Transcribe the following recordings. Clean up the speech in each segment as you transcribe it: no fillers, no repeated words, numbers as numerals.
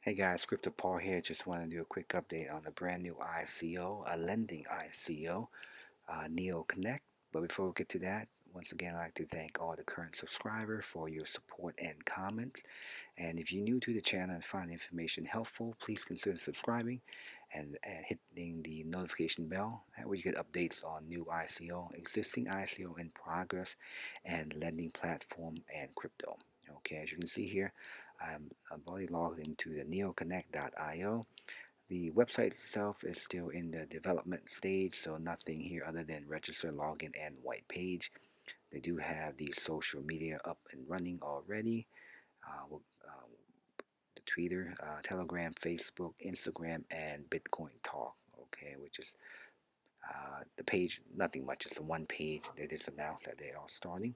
Hey guys, Crypto Paul here. Just want to do a quick update on a brand new ICO, a lending ICO, Neoconnect. But before we get to that, once again, I'd like to thank all the current subscribers for your support and comments. And if you're new to the channel and find information helpful, please consider subscribing and hitting the notification bell. That way you get updates on new ICO, existing ICO in progress, and lending platform and crypto. Okay, as you can see here, I've already logged into the neoconnect.io. The website itself is still in the development stage, so nothing here other than register, login, and white page. They do have the social media up and running already. The Twitter, Telegram, Facebook, Instagram, and Bitcoin Talk. Okay, which is the page, nothing much, just a one page. They just announced that they are starting.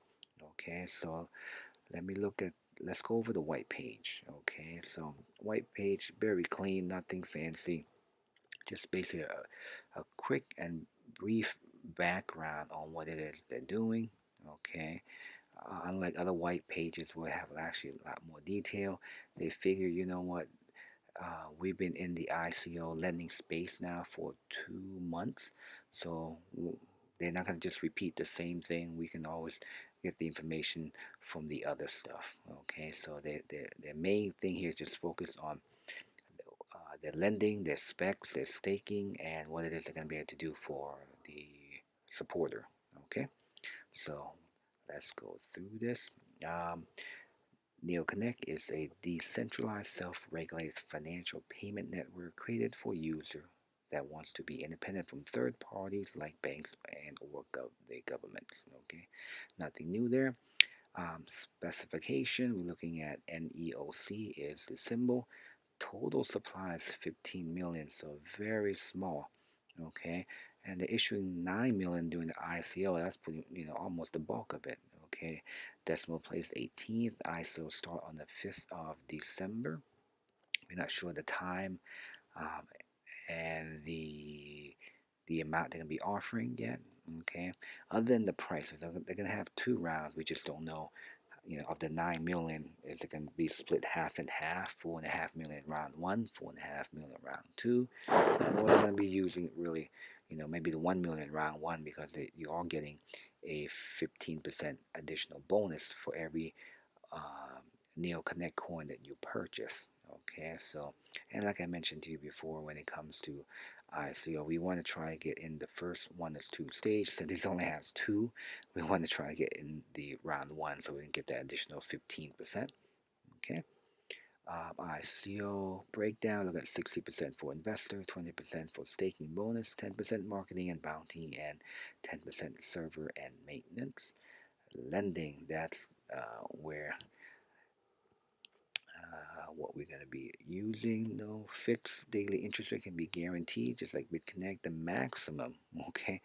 Okay, so let me look at, let's go over the white page. Okay, so white page, very clean, nothing fancy, just basically a quick and brief background on what it is they're doing. Okay, unlike other white pages will have actually a lot more detail. They figure, you know what, we've been in the ICO lending space now for 2 months, so they're not going to just repeat the same thing. We can always get the information from the other stuff. Okay, so their main thing here is just focus on their lending, their specs, their staking, and what it is they're going to be able to do for the supporter. Okay, so let's go through this. Um, Neoconnect is a decentralized, self-regulated financial payment network created for user that wants to be independent from third parties like banks and or the governments. Okay, nothing new there. Specification, we're looking at NEOC is the symbol. Total supply is 15 million, so very small. Okay, and they're issuing 9 million during the ICO. That's pretty, almost the bulk of it. Okay, decimal place 18th. ICO start on the 5th of December. We're not sure the time um, and the amount they're gonna be offering yet. Okay, other than the prices, they're gonna have two rounds. We just don't know, of the 9 million, is it going to be split half and half, 4.5 million round one, 4.5 million round two, or they're going to be using really, maybe the 1 million round one because you are getting a 15% additional bonus for every um, Neo Connect coin that you purchase. Okay, so, and like I mentioned to you before, when it comes to ICO, we want to try to get in the first one or two stage. Since this only has two, we want to try to get in the round one so we can get that additional 15%. Okay, ICO breakdown, look at 60% for investor, 20% for staking bonus, 10% marketing and bounty, and 10% server and maintenance. Lending, that's where what we're going to be using. No fixed daily interest rate can be guaranteed, just like BitConnect. The maximum, okay,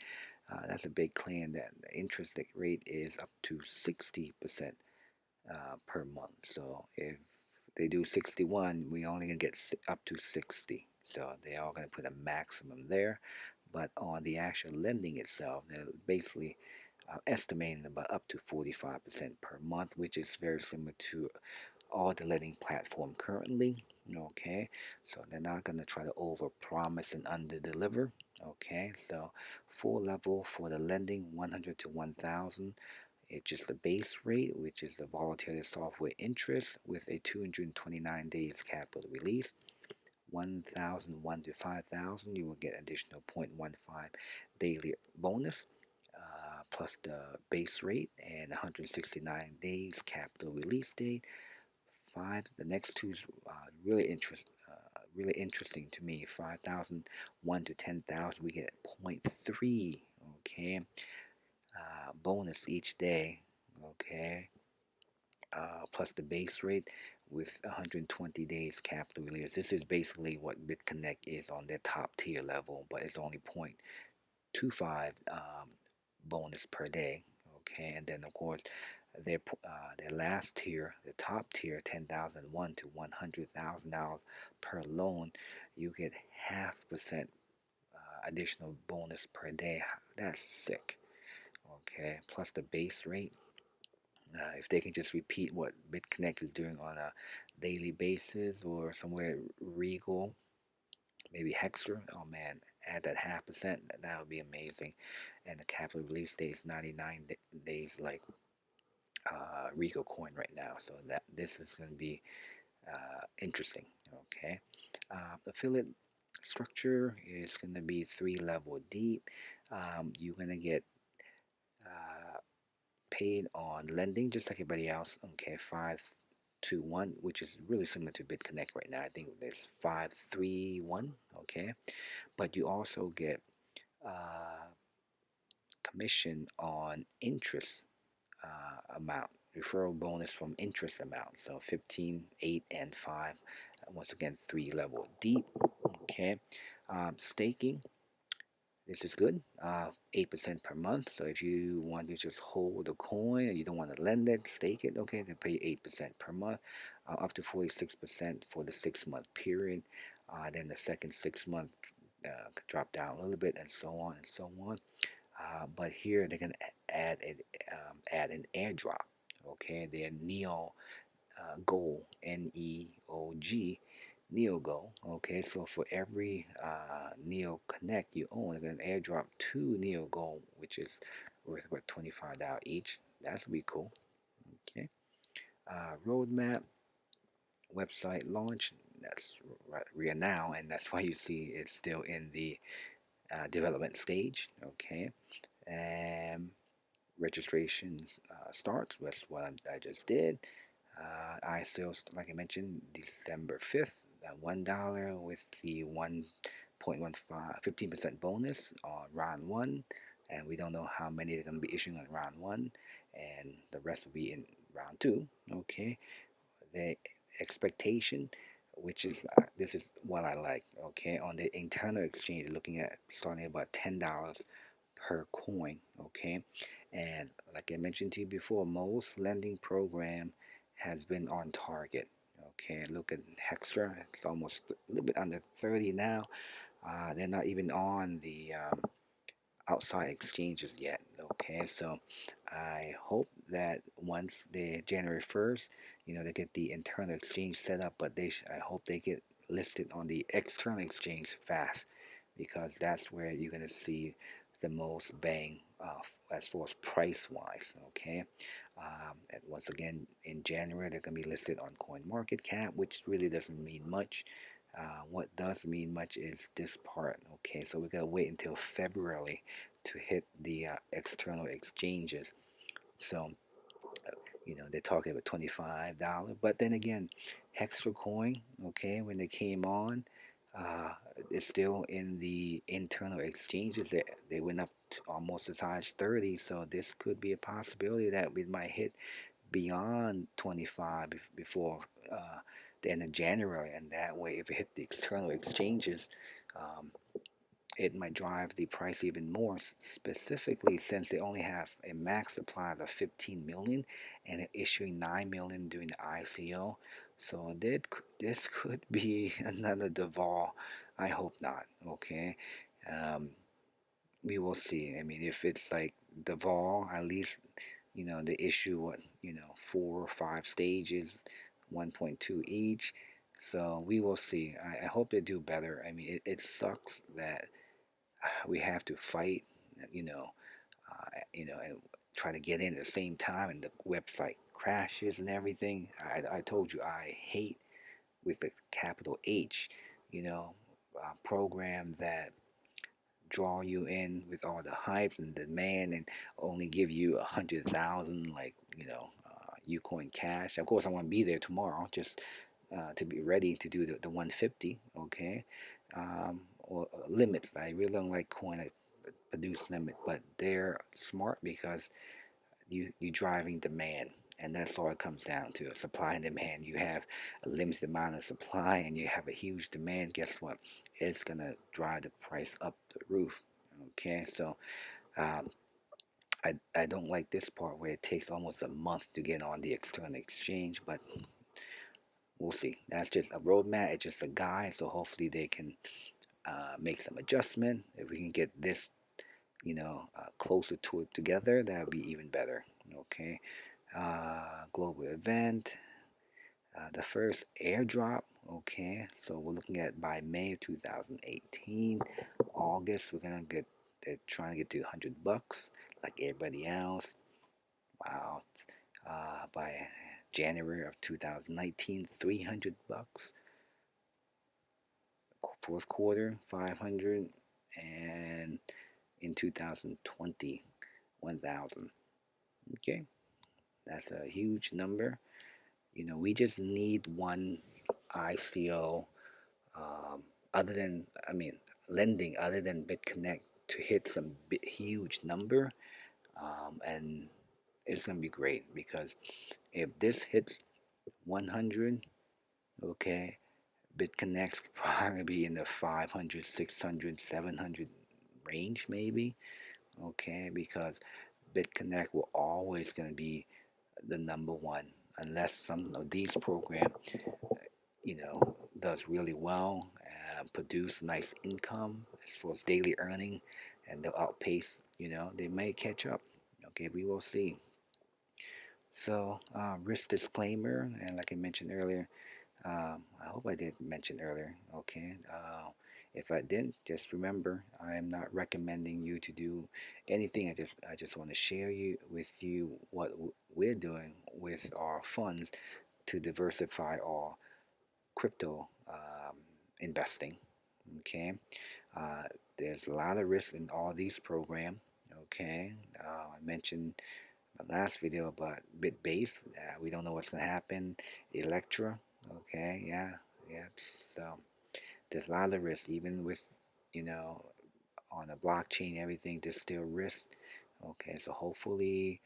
that's a big claim that the interest rate is up to 60% per month. So if they do 61, we only gonna get up to 60. So they are going to put a maximum there. But on the actual lending itself, they're basically estimating about up to 45% per month, which is very similar to all the lending platform currently. Okay, so they're not going to try to over promise and under deliver. Okay, so full level for the lending 100 to 1000. It's just the base rate, which is the volatility software interest with a 229 days capital release. 1001 to 5000, you will get additional 0.15 daily bonus, plus the base rate, and 169 days capital release date. Five, the next two is really interesting to me. 5,001 to 10,000, we get 0.3, okay, bonus each day, okay, plus the base rate with 120 days capital release. This is basically what BitConnect is on their top tier level, but it's only 0.25 bonus per day. Okay, and then of course their last tier, the top tier, 10,001 to $100,000 per loan, you get 0.5% additional bonus per day. That's sick. Okay, plus the base rate. If they can just repeat what BitConnect is doing on a daily basis or somewhere regal, maybe Hextra. Oh man, add that 0.5%. That would be amazing. And the capital release date is 99 days, like Regal coin right now. So that this is going to be interesting. Okay, affiliate structure is going to be 3 level deep. You're going to get uh, paid on lending just like everybody else. Okay, 5-1, which is really similar to BitConnect right now. I think there's 5-3-1. Okay, but you also get uh, commission on interest amount, referral bonus from interest amount. So 15, 8, and 5. Once again, 3 level deep. Okay. Staking, this is good. 8% per month. So if you want to just hold a coin and you don't want to lend it, stake it, okay, they pay 8% per month, up to 46% for the 6 month period. Then the second 6 month could drop down a little bit, and so on and so on. But here they're going to add an airdrop. Okay, they're Neo Gold, Neog, Neogo. Okay, so for every Neoconnect you own, they're going to airdrop 2 Neogo, which is worth about $25 each. That's be cool. Okay, roadmap, website launch. That's right now, and that's why you see it's still in the development stage. Okay, and registration starts. That's what I just did. I sales, like I mentioned, December 5th, $1 with the 1.15 15% bonus on round one. And we don't know how many they're going to be issuing on round one, and the rest will be in round two. Okay, the expectation, which is this is what I like. Okay, on the internal exchange, looking at starting at about $10 per coin. Okay, and like I mentioned to you before, most lending program has been on target. Okay, look at Hextra, it's almost a little bit under 30 now. They're not even on the outside exchanges yet. Okay, so I hope that once the January 1st, they get the internal exchange set up, but I hope they get listed on the external exchange fast, because that's where you're going to see the most bang as far as price wise. Okay, and once again in January they're going to be listed on CoinMarketCap, which really doesn't mean much. What does mean much is this part. Okay, so we gotta wait until February to hit the external exchanges. So they're talking about $25, but then again, Hextra Coin, okay, when they came on, uh, it's still in the internal exchanges. They went up to almost as high as 30, so this could be a possibility that we might hit beyond 25 before the end of January, and that way, if it hit the external exchanges, um, it might drive the price even more. Specifically, since they only have a max supply of 15 million, and they're issuing 9 million during the ICO, so this could be another Deval. I hope not. Okay. Um, we will see. I mean, if it's like Deval, at least they issue what 4 or 5 stages, 1.2 each. So we will see. I hope they do better. I mean, it sucks that we have to fight, and try to get in at the same time, and the website crashes and everything. I told you I hate, with the capital H, you know, program that draw you in with all the hype and demand, and only give you 100,000, like Ucoin Cash. Of course, I want to be there tomorrow, just to be ready to do the 150. Okay, or limits. I really don't like coin that produce limit, but they're smart because you driving demand, and that's all it comes down to: supply and demand. You have a limited amount of supply and you have a huge demand. Guess what? It's gonna drive the price up the roof. Okay, so um, I don't like this part where it takes almost a month to get on the external exchange, but we'll see. That's just a roadmap. It's just a guide, so hopefully they can make some adjustment. If we can get this closer to it together, that would be even better. Okay, global event. The first airdrop, okay, so we're looking at by May of 2018. August, we're gonna get, they're trying to get to $100 like everybody else. Wow. By January of 2019, $300. Fourth quarter, 500, and in 2020, 1,000. Okay, that's a huge number. You know, we just need one ICO, um, other than, I mean, lending other than BitConnect to hit some huge number, and it's gonna be great because if this hits 100, okay, BitConnect's probably be in the 500, 600, 700 range maybe, okay, because BitConnect will always going to be the number one unless some of these programs, you know, does really well and produce nice income as far as daily earning, and they'll outpace, you know, they may catch up. Okay, we will see. So, risk disclaimer, and like I mentioned earlier, I hope I did mention earlier. Okay. If I didn't, just remember I am not recommending you to do anything. I just want to share you with you what we're doing with our funds to diversify our crypto investing. Okay. Uh, there's a lot of risk in all these programs. Okay. I mentioned my last video about BitBase. We don't know what's going to happen. Electra. Okay. Yeah. Yeah. So there's a lot of risk, even with, you know, on a blockchain, everything, there's still risk. Okay. So hopefully,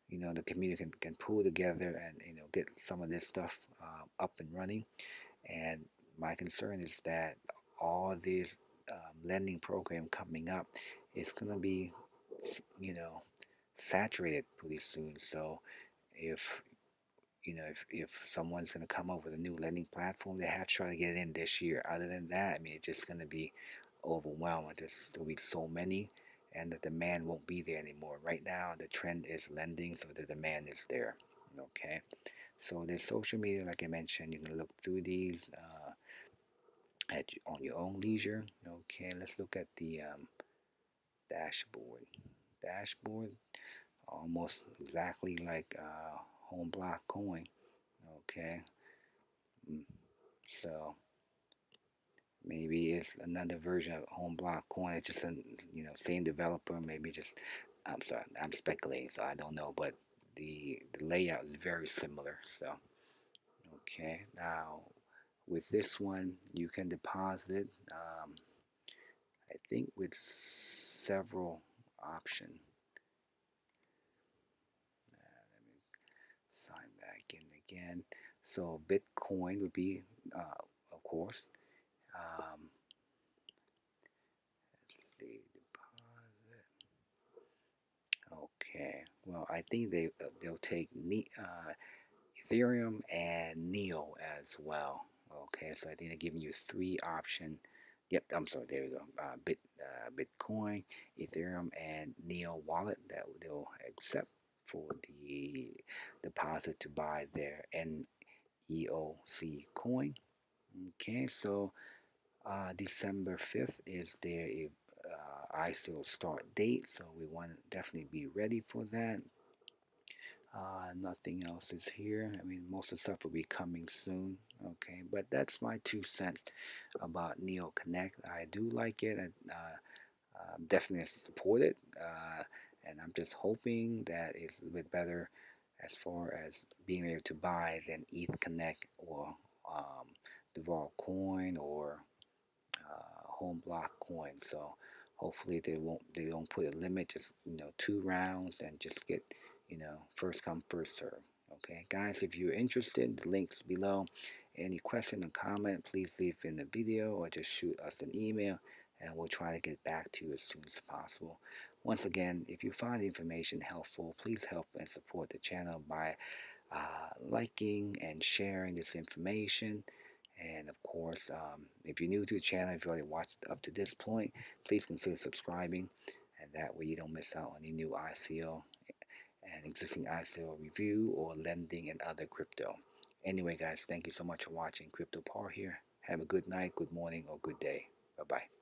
you know, the community can pull together and, you know, get some of this stuff up and running. And my concern is that all these lending program coming up is going to be, you know, saturated pretty soon. So if, you know, if someone's going to come up with a new lending platform, they have to try to get it in this year. Other than that, I mean, it's just going to be overwhelming. There'll be so many, and the demand won't be there anymore. Right now, the trend is lending, so the demand is there. Okay, so there's social media, like I mentioned. You can look through these on your own leisure. Okay, let's look at the dashboard. Dashboard, almost exactly like home block coin. Okay, mm, so maybe it's another version of home block coin. It's just a, you know, same developer. Maybe just, I'm sorry, I'm speculating, so I don't know, but the layout is very similar. So okay, now with this one, you can deposit. I think with several options. Let me sign back in again. So Bitcoin would be, of course. Um, let's see, deposit. Okay. Well, I think they'll take Ethereum and Neo as well. Okay, so I think they're giving you three options. Yep, I'm sorry. There we go. Bitcoin, Ethereum, and Neo wallet that they'll accept for the deposit to buy their NEOC coin. Okay, so December 5th is their ICO start date, so we want to definitely be ready for that. Nothing else is here. I mean, most of the stuff will be coming soon. Okay, but that's my 2 cents about Neoconnect. I do like it. And definitely support it. And I'm just hoping that it's a bit better as far as being able to buy than ETH Connect or um, Devolve Coin or home block coin. So hopefully they don't put a limit. Just, you know, 2 rounds and just get, you know, first come first serve. Okay, guys, if you're interested, the links below. Any question or comment, please leave in the video or just shoot us an email, and we'll try to get back to you as soon as possible. Once again, if you find the information helpful, please help and support the channel by liking and sharing this information. And of course, if you're new to the channel, if you already watched up to this point, please consider subscribing, and that way you don't miss out on any new ICO and existing ICO review or lending and other crypto. Anyway, guys, thank you so much for watching. Crypto Paul here. Have a good night, good morning, or good day. Bye bye.